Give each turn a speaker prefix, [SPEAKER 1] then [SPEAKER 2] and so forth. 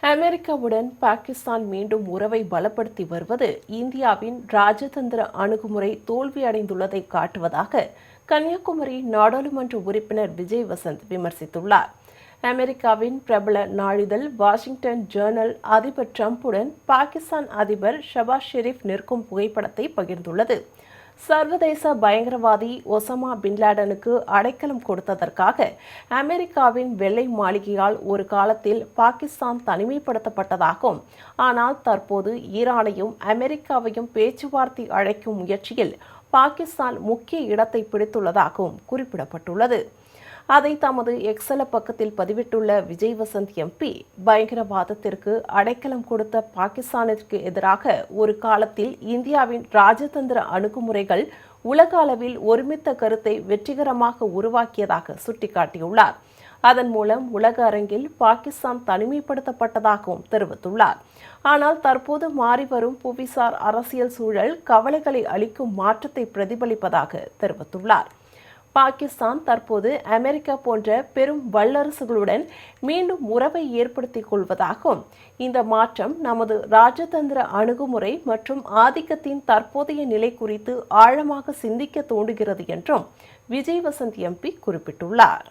[SPEAKER 1] அமெரிக்காவுடன் பாகிஸ்தான் மீண்டும் உறவை பலப்படுத்தி வருவது இந்தியாவின் ராஜதந்திர அணுகுமுறை தோல்வியடைந்துள்ளதை காட்டுவதாக கன்னியாகுமரி நாடாளுமன்ற உறுப்பினர் விஜய் வசந்த் விமர்சித்துள்ளார். அமெரிக்காவின் பிரபல நாளிதழ் வாஷிங்டன் ஜேர்னல் அதிபர் டிரம்புடன் பாகிஸ்தான் அதிபர் ஷபாஸ் ஷெரீப் நிற்கும் புகைப்படத்தை பகிர்ந்துள்ளது. சர்வதேச பயங்கரவாதி ஒசாமா பின்லேடனுக்கு அடைக்கலம் கொடுத்ததற்காக அமெரிக்காவின் வெள்ளை மாளிகையால் ஒரு காலத்தில் பாகிஸ்தான் தனிமைப்படுத்தப்பட்டதாகவும், ஆனால் தற்போது ஈரானையும் அமெரிக்காவையும் பேச்சுவார்த்தை அழைக்கும் முயற்சியில் பாகிஸ்தான் முக்கிய இடத்தை பிடித்துள்ளதாகவும் குறிப்பிடப்பட்டுள்ளது. அதை தமது எக்ஸல பக்கத்தில் பதிவிட்டுள்ள விஜய் வசந்த் எம்பி, பயங்கரவாதத்திற்கு அடைக்கலம் கொடுத்த பாகிஸ்தானிற்கு எதிராக ஒரு காலத்தில் இந்தியாவின் ராஜதந்திர அணுகுமுறைகள் உலக அளவில் ஒருமித்த கருத்தை வெற்றிகரமாக உருவாக்கியதாக சுட்டிக்காட்டியுள்ளார். அதன் மூலம் உலக அரங்கில் பாகிஸ்தான் தனிமைப்படுத்தப்பட்டதாகவும் தெரிவித்துள்ளார். ஆனால் தற்போது மாறிவரும் புவிசார் அரசியல் சூழல் கவலைகளை அளிக்கும் மாற்றத்தை பிரதிபலிப்பதாக தெரிவித்துள்ளார். பாகிஸ்தான் தற்போது அமெரிக்கா போன்ற பெரும் வல்லரசுகளுடன் மீண்டும் உறவை ஏற்படுத்திக் கொள்வதாகவும், இந்த மாற்றம் நமது ராஜதந்திர அணுகுமுறை மற்றும் ஆதிக்கத்தின் தற்போதைய நிலை குறித்து ஆழமாக சிந்திக்க தூண்டுகிறது என்றும் விஜய் வசந்த் எம்பி குறிப்பிட்டுள்ளார்.